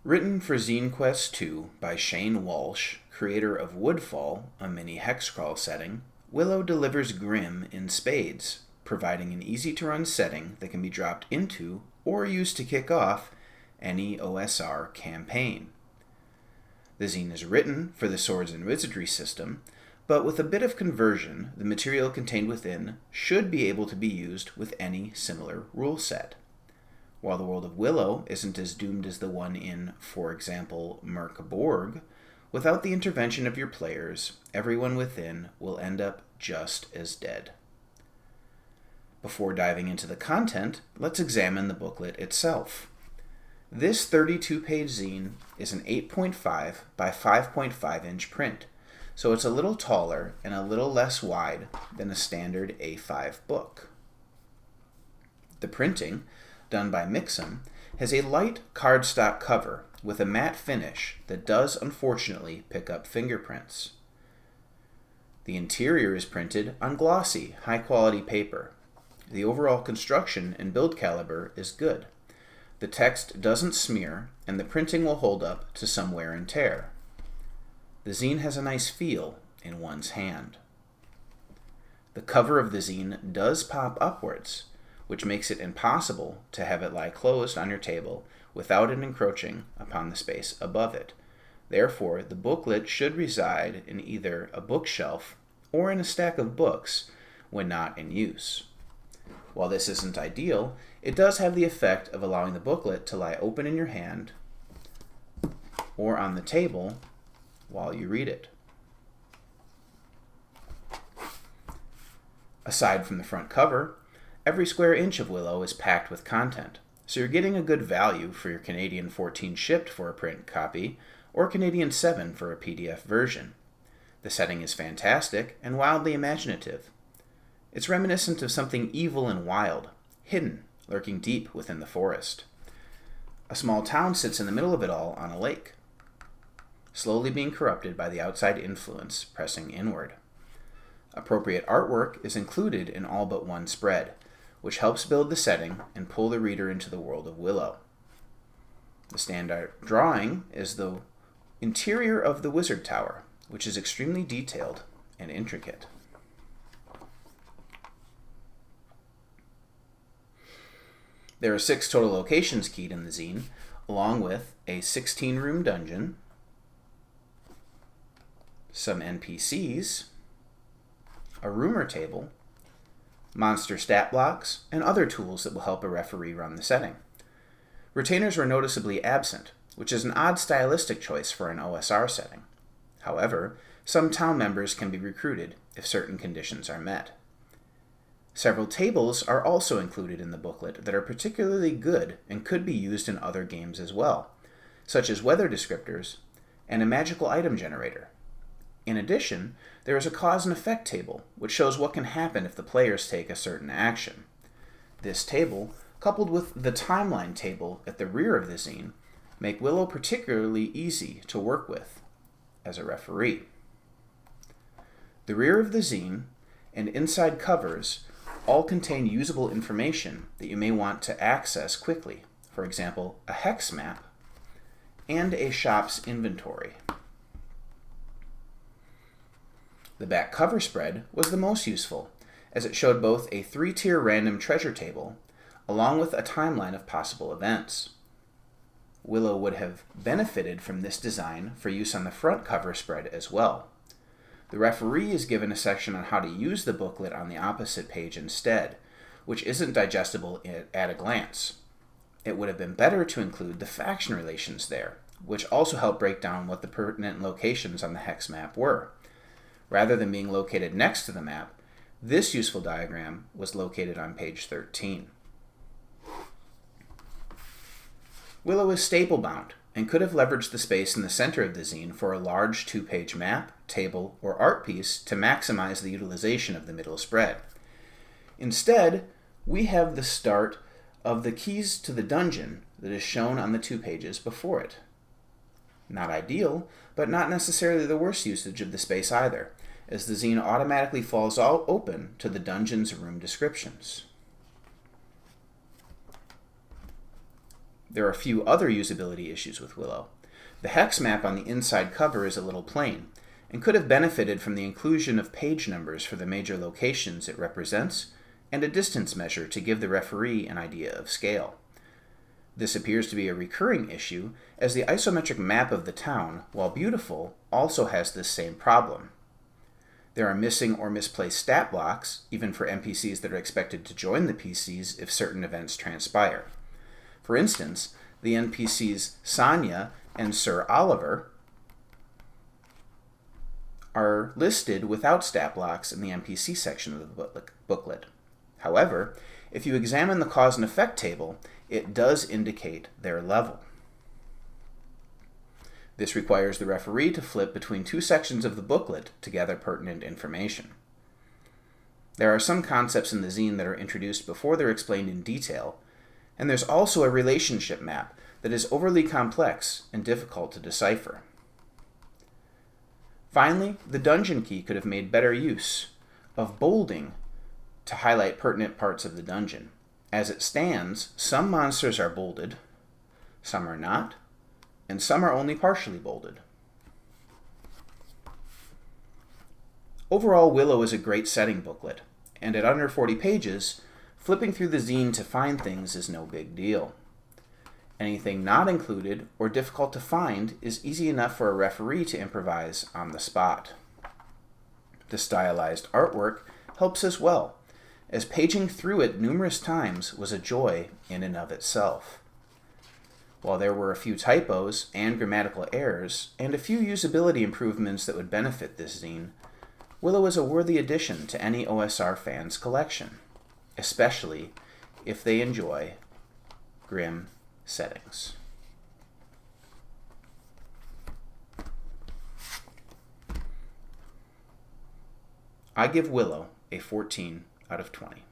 Written for Zine Quest 2 by Shane Walsh, creator of Woodfall, a mini hexcrawl setting, Willow delivers Grim in spades, providing an easy-to-run setting that can be dropped into or used to kick off any OSR campaign. The zine is written for the Swords and Wizardry system, but with a bit of conversion, the material contained within should be able to be used with any similar rule set. While the world of Willow isn't as doomed as the one in, for example, Merc Borg, without the intervention of your players, everyone within will end up just as dead. Before diving into the content, let's examine the booklet itself. This 32-page zine is an 8.5 by 5.5 inch print, so it's a little taller and a little less wide than a standard A5 book. The printing, done by Mixam, has a light cardstock cover with a matte finish that does unfortunately pick up fingerprints. The interior is printed on glossy, high-quality paper. The overall construction and build caliber is good. The text doesn't smear, and the printing will hold up to some wear and tear. The zine has a nice feel in one's hand. The cover of the zine does pop upwards, which makes it impossible to have it lie closed on your table without it encroaching upon the space above it. Therefore, the booklet should reside in either a bookshelf or in a stack of books when not in use. While this isn't ideal, it does have the effect of allowing the booklet to lie open in your hand or on the table while you read it. Aside from the front cover, every square inch of Willow is packed with content, so you're getting a good value for your Canadian 14 shipped for a print copy, or Canadian 7 for a PDF version. The setting is fantastic and wildly imaginative. It's reminiscent of something evil and wild, hidden, lurking deep within the forest. A small town sits in the middle of it all on a lake, slowly being corrupted by the outside influence pressing inward. Appropriate artwork is included in all but one spread, which helps build the setting and pull the reader into the world of Willow. The standard drawing is the interior of the Wizard Tower, which is extremely detailed and intricate. There are 6 total locations keyed in the zine, along with a 16-room dungeon, some NPCs, a rumor table, monster stat blocks, and other tools that will help a referee run the setting. Retainers were noticeably absent, which is an odd stylistic choice for an OSR setting. However, some town members can be recruited if certain conditions are met. Several tables are also included in the booklet that are particularly good and could be used in other games as well, such as weather descriptors and a magical item generator. In addition, there is a cause and effect table, which shows what can happen if the players take a certain action. This table, coupled with the timeline table at the rear of the zine, make Willow particularly easy to work with as a referee. The rear of the zine and inside covers all contain usable information that you may want to access quickly, for example, a hex map and a shop's inventory. The back cover spread was the most useful, as it showed both a 3-tier random treasure table, along with a timeline of possible events. Willow would have benefited from this design for use on the front cover spread as well. The referee is given a section on how to use the booklet on the opposite page instead, which isn't digestible at a glance. It would have been better to include the faction relations there, which also help break down what the pertinent locations on the hex map were. Rather than being located next to the map, this useful diagram was located on page 13. Willow is staple-bound and could have leveraged the space in the center of the zine for a large 2-page map, table, or art piece to maximize the utilization of the middle spread. Instead, we have the start of the keys to the dungeon that is shown on the 2 pages before it. Not ideal, but not necessarily the worst usage of the space either, as the zine automatically falls all open to the dungeon's room descriptions. There are a few other usability issues with Willow. The hex map on the inside cover is a little plain, and could have benefited from the inclusion of page numbers for the major locations it represents, and a distance measure to give the referee an idea of scale. This appears to be a recurring issue, as the isometric map of the town, while beautiful, also has this same problem. There are missing or misplaced stat blocks, even for NPCs that are expected to join the PCs if certain events transpire. For instance, the NPCs Sonia and Sir Oliver are listed without stat blocks in the NPC section of the booklet. However, if you examine the cause and effect table, it does indicate their level. This requires the referee to flip between two sections of the booklet to gather pertinent information. There are some concepts in the zine that are introduced before they're explained in detail, and there's also a relationship map that is overly complex and difficult to decipher. Finally, the dungeon key could have made better use of bolding to highlight pertinent parts of the dungeon. As it stands, some monsters are bolded, some are not, and some are only partially bolded. Overall, Willow is a great setting booklet, and at under 40 pages, flipping through the zine to find things is no big deal. Anything not included or difficult to find is easy enough for a referee to improvise on the spot. The stylized artwork helps as well, as paging through it numerous times was a joy in and of itself. While there were a few typos and grammatical errors, and a few usability improvements that would benefit this zine, Willow is a worthy addition to any OSR fan's collection, especially if they enjoy grim settings. I give Willow a 14 out of 20.